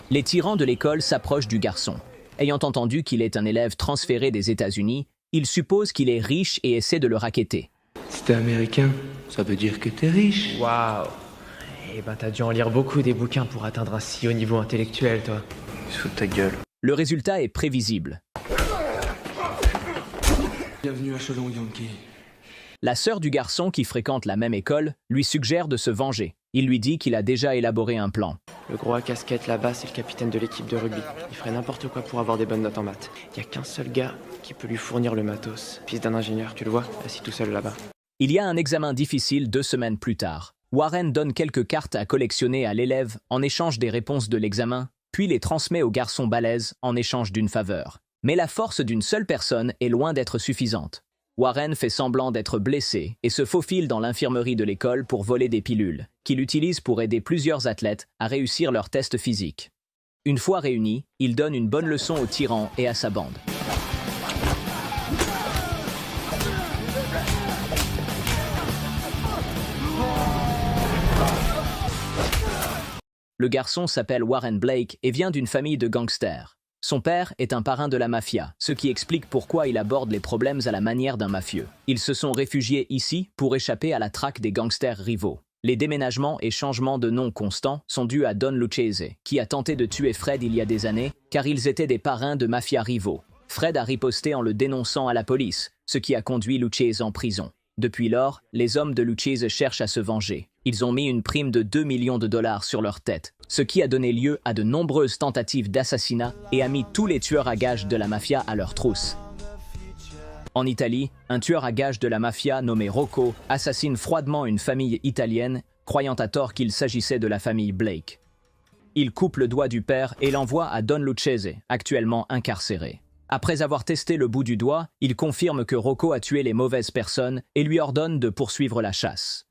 Les tyrans de l'école s'approchent du garçon. Ayant entendu qu'il est un élève transféré des États-Unis, ils supposent qu'il est riche et essaient de le racketter. Si t'es américain, ça veut dire que t'es riche. Waouh. Eh ben t'as dû en lire beaucoup des bouquins pour atteindre un si haut niveau intellectuel, toi. Sous ta gueule. Le résultat est prévisible. Bienvenue à Cholon Yankee. La sœur du garçon qui fréquente la même école lui suggère de se venger. Il lui dit qu'il a déjà élaboré un plan. Le gros à casquette là-bas, c'est le capitaine de l'équipe de rugby. Il ferait n'importe quoi pour avoir des bonnes notes en maths. Il y a qu'un seul gars qui peut lui fournir le matos. Fils d'un ingénieur, tu le vois, assis tout seul là-bas. Il y a un examen difficile 2 semaines plus tard. Warren donne quelques cartes à collectionner à l'élève en échange des réponses de l'examen, puis les transmet au garçon balèze en échange d'une faveur. Mais la force d'une seule personne est loin d'être suffisante. Warren fait semblant d'être blessé et se faufile dans l'infirmerie de l'école pour voler des pilules, qu'il utilise pour aider plusieurs athlètes à réussir leurs tests physiques. Une fois réunis, il donne une bonne leçon au tyran et à sa bande. Le garçon s'appelle Warren Blake et vient d'une famille de gangsters. Son père est un parrain de la mafia, ce qui explique pourquoi il aborde les problèmes à la manière d'un mafieux. Ils se sont réfugiés ici pour échapper à la traque des gangsters rivaux. Les déménagements et changements de nom constants sont dus à Don Lucchese, qui a tenté de tuer Fred il y a des années, car ils étaient des parrains de mafia rivaux. Fred a riposté en le dénonçant à la police, ce qui a conduit Lucchese en prison. Depuis lors, les hommes de Lucchese cherchent à se venger. Ils ont mis une prime de 2 millions de dollars sur leur tête, ce qui a donné lieu à de nombreuses tentatives d'assassinat et a mis tous les tueurs à gages de la mafia à leur trousse. En Italie, un tueur à gages de la mafia nommé Rocco assassine froidement une famille italienne, croyant à tort qu'il s'agissait de la famille Blake. Il coupe le doigt du père et l'envoie à Don Lucchese, actuellement incarcéré. Après avoir testé le bout du doigt, il confirme que Rocco a tué les mauvaises personnes et lui ordonne de poursuivre la chasse.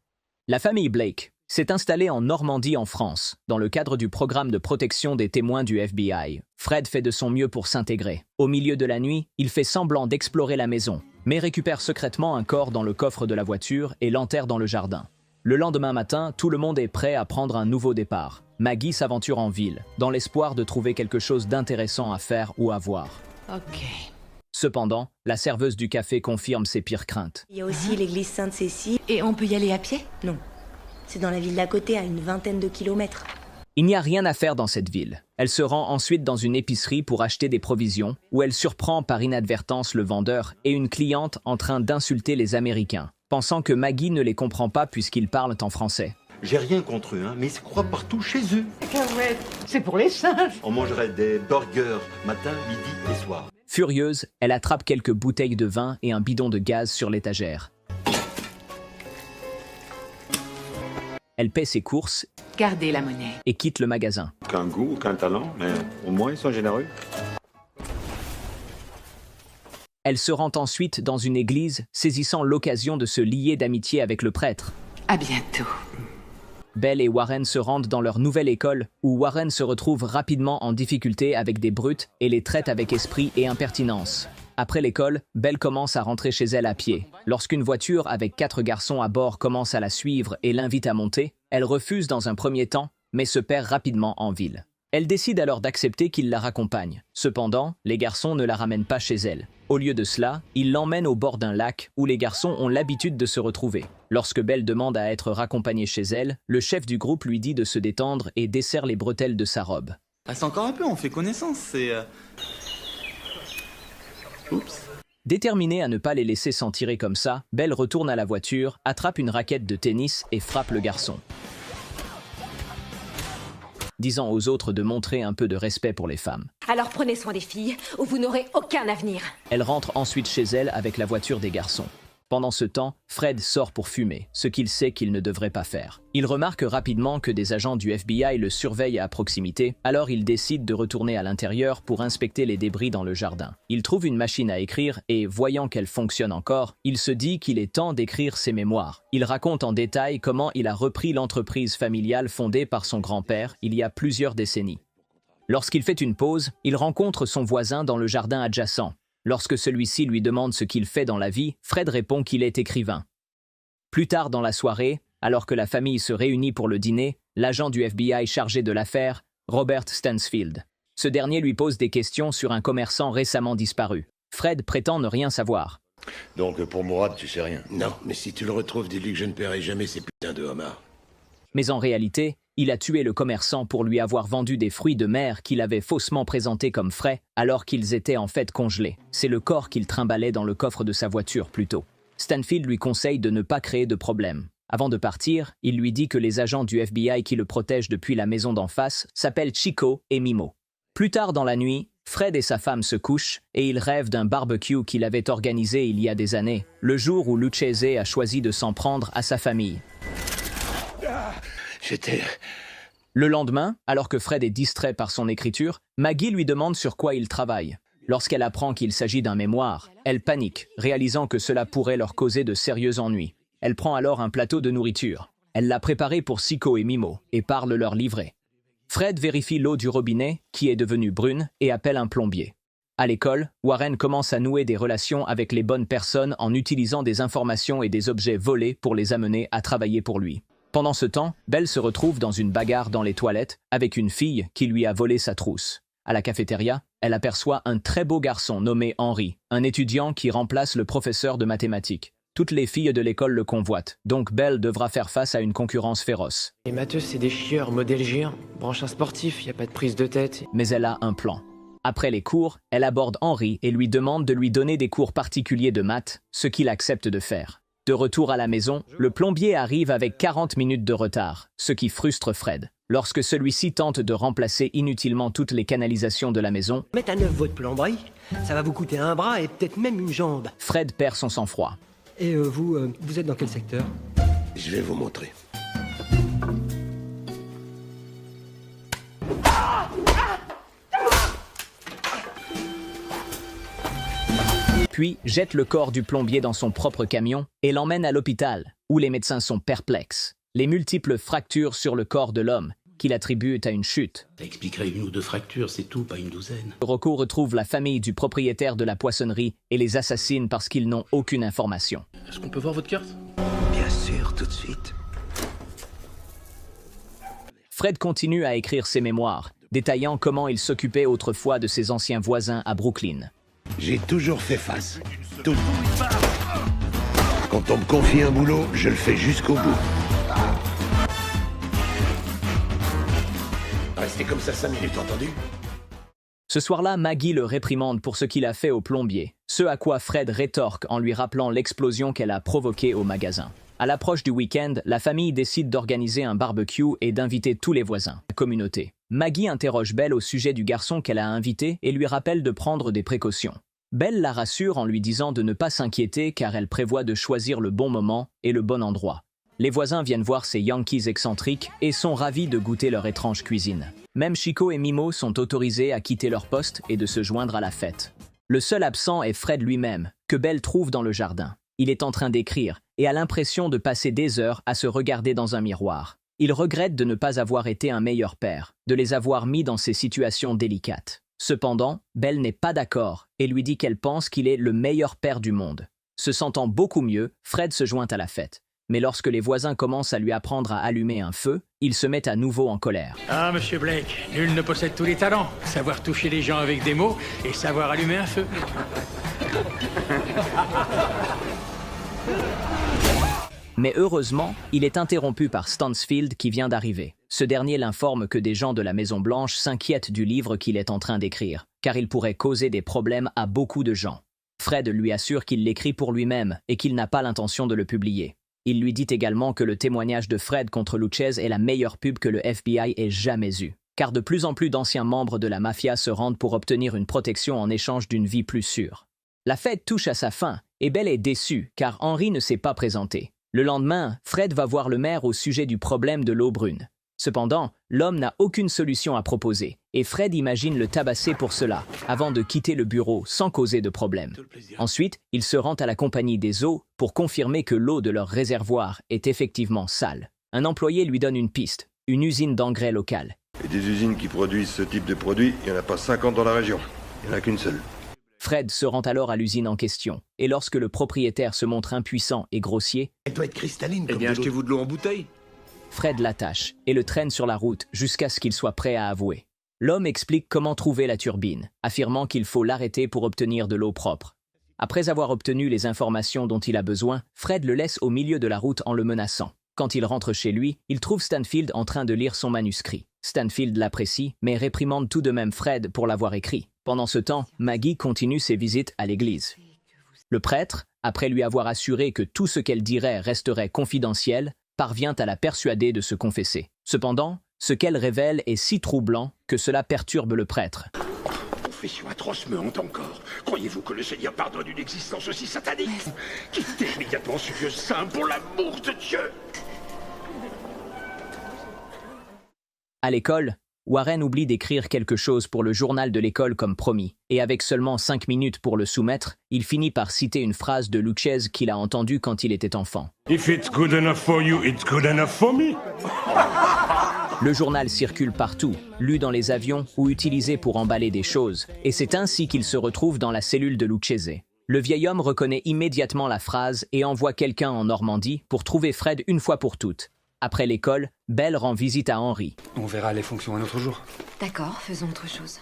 La famille Blake s'est installée en Normandie en France, dans le cadre du programme de protection des témoins du FBI. Fred fait de son mieux pour s'intégrer. Au milieu de la nuit, il fait semblant d'explorer la maison, mais récupère secrètement un corps dans le coffre de la voiture et l'enterre dans le jardin. Le lendemain matin, tout le monde est prêt à prendre un nouveau départ. Maggie s'aventure en ville, dans l'espoir de trouver quelque chose d'intéressant à faire ou à voir. Ok. Cependant, la serveuse du café confirme ses pires craintes. Il y a aussi l'église Sainte-Cécile. Et on peut y aller à pied? Non. C'est dans la ville d'à côté, à une vingtaine de kilomètres. Il n'y a rien à faire dans cette ville. Elle se rend ensuite dans une épicerie pour acheter des provisions, où elle surprend par inadvertance le vendeur et une cliente en train d'insulter les Américains, pensant que Maggie ne les comprend pas puisqu'ils parlent en français. J'ai rien contre eux, mais ils se croient partout chez eux. C'est pour les singes. On mangerait des burgers matin, midi et soir. Furieuse, elle attrape quelques bouteilles de vin et un bidon de gaz sur l'étagère. Elle paie ses courses Gardez la monnaie. et quitte le magasin. Qu'un goût, qu'un talent, mais au moins ils sont généreux. Elle se rend ensuite dans une église, saisissant l'occasion de se lier d'amitié avec le prêtre. À bientôt. Belle et Warren se rendent dans leur nouvelle école, où Warren se retrouve rapidement en difficulté avec des brutes et les traite avec esprit et impertinence. Après l'école, Belle commence à rentrer chez elle à pied. Lorsqu'une voiture avec 4 garçons à bord commence à la suivre et l'invite à monter, elle refuse dans un premier temps, mais se perd rapidement en ville. Elle décide alors d'accepter qu'il la raccompagne. Cependant, les garçons ne la ramènent pas chez elle. Au lieu de cela, ils l'emmènent au bord d'un lac où les garçons ont l'habitude de se retrouver. Lorsque Belle demande à être raccompagnée chez elle, le chef du groupe lui dit de se détendre et desserre les bretelles de sa robe. Passe encore un peu, on fait connaissance, c'est... Oups. Déterminée à ne pas les laisser s'en tirer comme ça, Belle retourne à la voiture, attrape une raquette de tennis et frappe le garçon, disant aux autres de montrer un peu de respect pour les femmes. Alors prenez soin des filles, ou vous n'aurez aucun avenir. Elle rentre ensuite chez elle avec la voiture des garçons. Pendant ce temps, Fred sort pour fumer, ce qu'il sait qu'il ne devrait pas faire. Il remarque rapidement que des agents du FBI le surveillent à proximité, alors il décide de retourner à l'intérieur pour inspecter les débris dans le jardin. Il trouve une machine à écrire et, voyant qu'elle fonctionne encore, il se dit qu'il est temps d'écrire ses mémoires. Il raconte en détail comment il a repris l'entreprise familiale fondée par son grand-père il y a plusieurs décennies. Lorsqu'il fait une pause, il rencontre son voisin dans le jardin adjacent. Lorsque celui-ci lui demande ce qu'il fait dans la vie, Fred répond qu'il est écrivain. Plus tard dans la soirée, alors que la famille se réunit pour le dîner, l'agent du FBI chargé de l'affaire Robert Stansfield. Ce dernier lui pose des questions sur un commerçant récemment disparu. Fred prétend ne rien savoir. Donc pour Mourad, tu sais rien? Non, mais si tu le retrouves, dis-lui que je ne paierai jamais ces putains de homards. Mais en réalité, il a tué le commerçant pour lui avoir vendu des fruits de mer qu'il avait faussement présentés comme frais alors qu'ils étaient en fait congelés. C'est le corps qu'il trimballait dans le coffre de sa voiture plus tôt. Stanfield lui conseille de ne pas créer de problème. Avant de partir, il lui dit que les agents du FBI qui le protègent depuis la maison d'en face s'appellent Chico et Mimo. Plus tard dans la nuit, Fred et sa femme se couchent et ils rêvent d'un barbecue qu'il avait organisé il y a des années, le jour où Lucchese a choisi de s'en prendre à sa famille. Le lendemain, alors que Fred est distrait par son écriture, Maggie lui demande sur quoi il travaille. Lorsqu'elle apprend qu'il s'agit d'un mémoire, elle panique, réalisant que cela pourrait leur causer de sérieux ennuis. Elle prend alors un plateau de nourriture. Elle l'a préparé pour Chico et Mimo et parle leur livret. Fred vérifie l'eau du robinet, qui est devenue brune, et appelle un plombier. À l'école, Warren commence à nouer des relations avec les bonnes personnes en utilisant des informations et des objets volés pour les amener à travailler pour lui. Pendant ce temps, Belle se retrouve dans une bagarre dans les toilettes avec une fille qui lui a volé sa trousse. À la cafétéria, elle aperçoit un très beau garçon nommé Henry, un étudiant qui remplace le professeur de mathématiques. Toutes les filles de l'école le convoitent, donc Belle devra faire face à une concurrence féroce. Les matheux, c'est des chieurs, modèle géant, branche un sportif, y a pas de prise de tête. Mais elle a un plan. Après les cours, elle aborde Henry et lui demande de lui donner des cours particuliers de maths, ce qu'il accepte de faire. De retour à la maison, le plombier arrive avec 40 minutes de retard, ce qui frustre Fred. Lorsque celui-ci tente de remplacer inutilement toutes les canalisations de la maison, mettre à neuf votre plomberie, ça va vous coûter un bras et peut-être même une jambe. Fred perd son sang-froid. Et vous êtes dans quel secteur? Je vais vous montrer. Puis jette le corps du plombier dans son propre camion et l'emmène à l'hôpital, où les médecins sont perplexes. Les multiples fractures sur le corps de l'homme, qu'il attribue à une chute. Ça expliquerait 1 ou 2 fractures, c'est tout, pas une douzaine. Rocco retrouve la famille du propriétaire de la poissonnerie et les assassine parce qu'ils n'ont aucune information. Est-ce qu'on peut voir votre carte? Bien sûr, tout de suite. Fred continue à écrire ses mémoires, détaillant comment il s'occupait autrefois de ses anciens voisins à Brooklyn. J'ai toujours fait face. Tout. Quand on me confie un boulot, je le fais jusqu'au bout. Restez comme ça 5 minutes, entendu? Ce soir-là, Maggie le réprimande pour ce qu'il a fait au plombier, ce à quoi Fred rétorque en lui rappelant l'explosion qu'elle a provoquée au magasin. À l'approche du week-end, la famille décide d'organiser un barbecue et d'inviter tous les voisins, la communauté. Maggie interroge Belle au sujet du garçon qu'elle a invité et lui rappelle de prendre des précautions. Belle la rassure en lui disant de ne pas s'inquiéter car elle prévoit de choisir le bon moment et le bon endroit. Les voisins viennent voir ces Yankees excentriques et sont ravis de goûter leur étrange cuisine. Même Chico et Mimo sont autorisés à quitter leur poste et de se joindre à la fête. Le seul absent est Fred lui-même, que Belle trouve dans le jardin. Il est en train d'écrire et a l'impression de passer des heures à se regarder dans un miroir. Il regrette de ne pas avoir été un meilleur père, de les avoir mis dans ces situations délicates. Cependant, Belle n'est pas d'accord et lui dit qu'elle pense qu'il est le meilleur père du monde. Se sentant beaucoup mieux, Fred se joint à la fête. Mais lorsque les voisins commencent à lui apprendre à allumer un feu, il se met à nouveau en colère. Ah, monsieur Blake, nul ne possède tous les talents. Savoir toucher les gens avec des mots et savoir allumer un feu. Mais heureusement, il est interrompu par Stansfield qui vient d'arriver. Ce dernier l'informe que des gens de la Maison-Blanche s'inquiètent du livre qu'il est en train d'écrire, car il pourrait causer des problèmes à beaucoup de gens. Fred lui assure qu'il l'écrit pour lui-même et qu'il n'a pas l'intention de le publier. Il lui dit également que le témoignage de Fred contre Lucchese est la meilleure pub que le FBI ait jamais eue, car de plus en plus d'anciens membres de la mafia se rendent pour obtenir une protection en échange d'une vie plus sûre. La fête touche à sa fin et Belle est déçue car Henry ne s'est pas présenté. Le lendemain, Fred va voir le maire au sujet du problème de l'eau brune. Cependant, l'homme n'a aucune solution à proposer et Fred imagine le tabasser pour cela, avant de quitter le bureau sans causer de problème. Ensuite, il se rend à la compagnie des eaux pour confirmer que l'eau de leur réservoir est effectivement sale. Un employé lui donne une piste, une usine d'engrais locale. Et des usines qui produisent ce type de produit, il n'y en a pas 50 dans la région. Il n'y en a qu'une seule. Fred se rend alors à l'usine en question, et lorsque le propriétaire se montre impuissant et grossier, Elle doit être cristalline comme de l'eau. Eh bien, achetez-vous de l'eau en bouteille. Fred l'attache et le traîne sur la route jusqu'à ce qu'il soit prêt à avouer. L'homme explique comment trouver la turbine, affirmant qu'il faut l'arrêter pour obtenir de l'eau propre. Après avoir obtenu les informations dont il a besoin, Fred le laisse au milieu de la route en le menaçant. Quand il rentre chez lui, il trouve Stanfield en train de lire son manuscrit. Stanfield l'apprécie, mais réprimande tout de même Fred pour l'avoir écrit. Pendant ce temps, Maggie continue ses visites à l'église. Le prêtre, après lui avoir assuré que tout ce qu'elle dirait resterait confidentiel, parvient à la persuader de se confesser. Cependant, ce qu'elle révèle est si troublant que cela perturbe le prêtre. Confession atroce me hante encore. Croyez-vous que le Seigneur pardonne une existence aussi satanique? Quittez immédiatement ce lieu saint pour l'amour de Dieu! À l'école, Warren oublie d'écrire quelque chose pour le journal de l'école comme promis, et avec seulement 5 minutes pour le soumettre, il finit par citer une phrase de Lucchese qu'il a entendue quand il était enfant. If it's good enough for you, it's good enough for me. Le journal circule partout, lu dans les avions ou utilisé pour emballer des choses, et c'est ainsi qu'il se retrouve dans la cellule de Lucchese. Le vieil homme reconnaît immédiatement la phrase et envoie quelqu'un en Normandie pour trouver Fred une fois pour toutes. Après l'école, Belle rend visite à Henry. On verra les fonctions un autre jour. D'accord, faisons autre chose.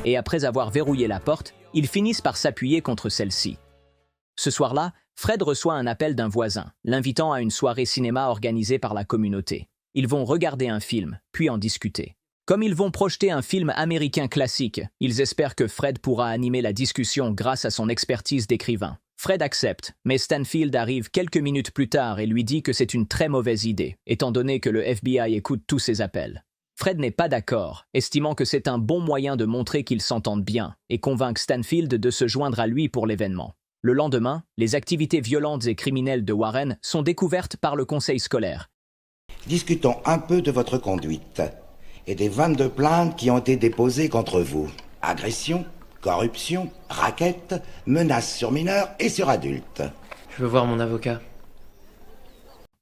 Et après avoir verrouillé la porte, ils finissent par s'appuyer contre celle-ci. Ce soir-là, Fred reçoit un appel d'un voisin, l'invitant à une soirée cinéma organisée par la communauté. Ils vont regarder un film, puis en discuter. Comme ils vont projeter un film américain classique, ils espèrent que Fred pourra animer la discussion grâce à son expertise d'écrivain. Fred accepte, mais Stanfield arrive quelques minutes plus tard et lui dit que c'est une très mauvaise idée, étant donné que le FBI écoute tous ses appels. Fred n'est pas d'accord, estimant que c'est un bon moyen de montrer qu'ils s'entendent bien, et convainc Stanfield de se joindre à lui pour l'événement. Le lendemain, les activités violentes et criminelles de Warren sont découvertes par le conseil scolaire. Discutons un peu de votre conduite et des 22 plaintes qui ont été déposées contre vous. Agression, corruption, racket, menaces sur mineurs et sur adultes. Je veux voir mon avocat.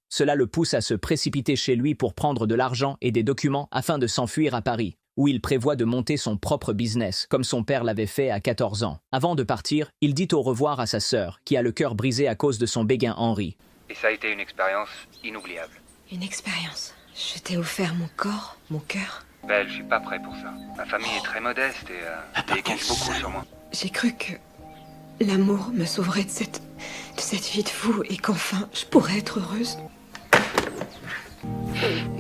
Cela le pousse à se précipiter chez lui pour prendre de l'argent et des documents afin de s'enfuir à Paris, où il prévoit de monter son propre business, comme son père l'avait fait à 14 ans. Avant de partir, il dit au revoir à sa sœur, qui a le cœur brisé à cause de son béguin Henry. Et ça a été une expérience inoubliable. Une expérience. Je t'ai offert mon corps, mon cœur. Belle, je suis pas prêt pour ça. Ma famille est très modeste et dégage beaucoup sur moi. J'ai cru que l'amour me sauverait de cette vie de fou et qu'enfin je pourrais être heureuse.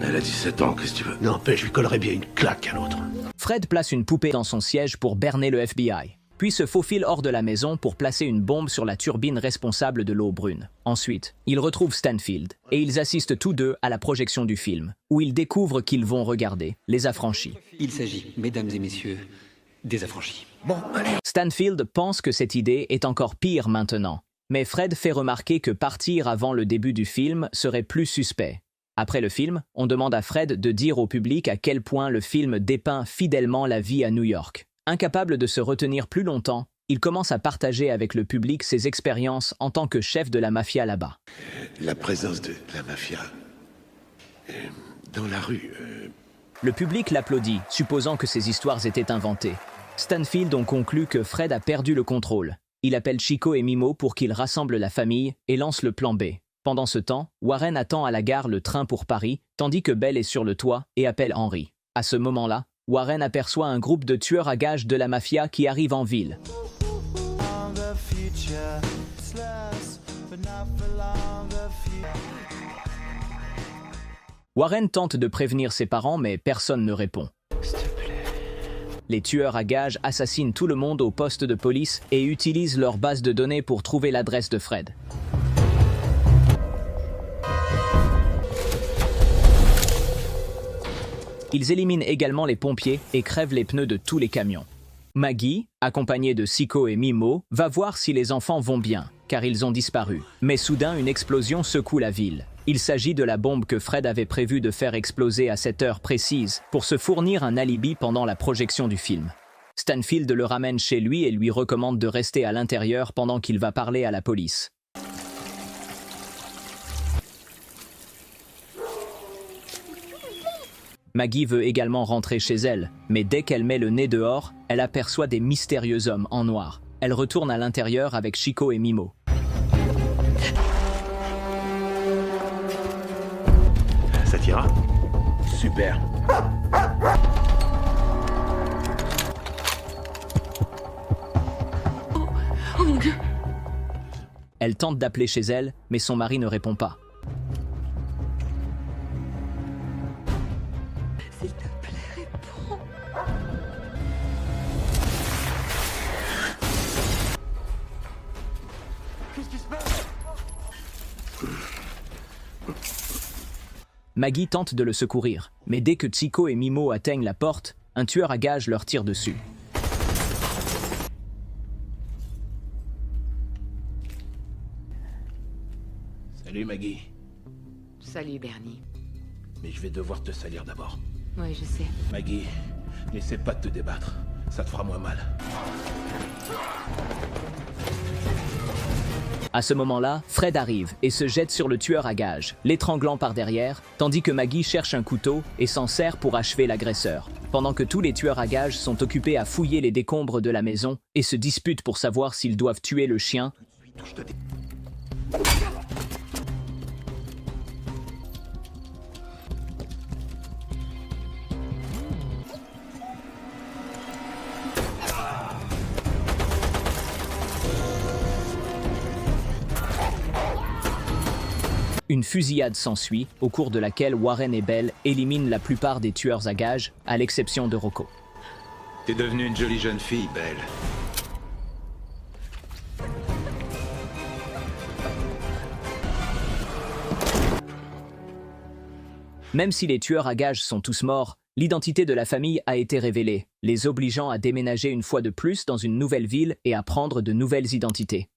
Elle a 17 ans, qu'est-ce que tu veux? N'empêche, je lui collerais bien une claque à l'autre. Fred place une poupée dans son siège pour berner le FBI, puis se faufile hors de la maison pour placer une bombe sur la turbine responsable de l'eau brune. Ensuite, il retrouve Stanfield, et ils assistent tous deux à la projection du film, où ils découvrent qu'ils vont regarder Les Affranchis. Il s'agit, mesdames et messieurs, des affranchis. Bon, allez. Stanfield pense que cette idée est encore pire maintenant, mais Fred fait remarquer que partir avant le début du film serait plus suspect. Après le film, on demande à Fred de dire au public à quel point le film dépeint fidèlement la vie à New York. Incapable de se retenir plus longtemps, il commence à partager avec le public ses expériences en tant que chef de la mafia là-bas. La présence de la mafia dans la rue... Le public l'applaudit, supposant que ces histoires étaient inventées. Stanfield en conclut que Fred a perdu le contrôle. Il appelle Chico et Mimo pour qu'ils rassemblent la famille et lancent le plan B. Pendant ce temps, Warren attend à la gare le train pour Paris, tandis que Belle est sur le toit et appelle Henry. À ce moment-là, Warren aperçoit un groupe de tueurs à gages de la mafia qui arrive en ville. Warren tente de prévenir ses parents, mais personne ne répond. Les tueurs à gages assassinent tout le monde au poste de police et utilisent leur base de données pour trouver l'adresse de Fred. Ils éliminent également les pompiers et crèvent les pneus de tous les camions. Maggie, accompagnée de Chico et Mimo, va voir si les enfants vont bien, car ils ont disparu. Mais soudain, une explosion secoue la ville. Il s'agit de la bombe que Fred avait prévu de faire exploser à cette heure précise pour se fournir un alibi pendant la projection du film. Stanfield le ramène chez lui et lui recommande de rester à l'intérieur pendant qu'il va parler à la police. Maggie veut également rentrer chez elle, mais dès qu'elle met le nez dehors, elle aperçoit des mystérieux hommes en noir. Elle retourne à l'intérieur avec Chico et Mimo. suffira. Super. Oh mon Dieu! Elle tente d'appeler chez elle, mais son mari ne répond pas. S'il te plaît, réponds. Qu'est-ce qui se passe? Maggie tente de le secourir, mais dès que Chico et Mimo atteignent la porte, un tueur à gages leur tire dessus. Salut Maggie. Salut, Bernie. Mais je vais devoir te salir d'abord. Oui, je sais. Maggie, n'essaie pas de te débattre. Ça te fera moins mal. À ce moment-là, Fred arrive et se jette sur le tueur à gages, l'étranglant par derrière, tandis que Maggie cherche un couteau et s'en sert pour achever l'agresseur, pendant que tous les tueurs à gages sont occupés à fouiller les décombres de la maison et se disputent pour savoir s'ils doivent tuer le chien. Une fusillade s'ensuit, au cours de laquelle Warren et Belle éliminent la plupart des tueurs à gages, à l'exception de Rocco. T'es devenue une jolie jeune fille, Belle. Même si les tueurs à gages sont tous morts, l'identité de la famille a été révélée, les obligeant à déménager une fois de plus dans une nouvelle ville et à prendre de nouvelles identités.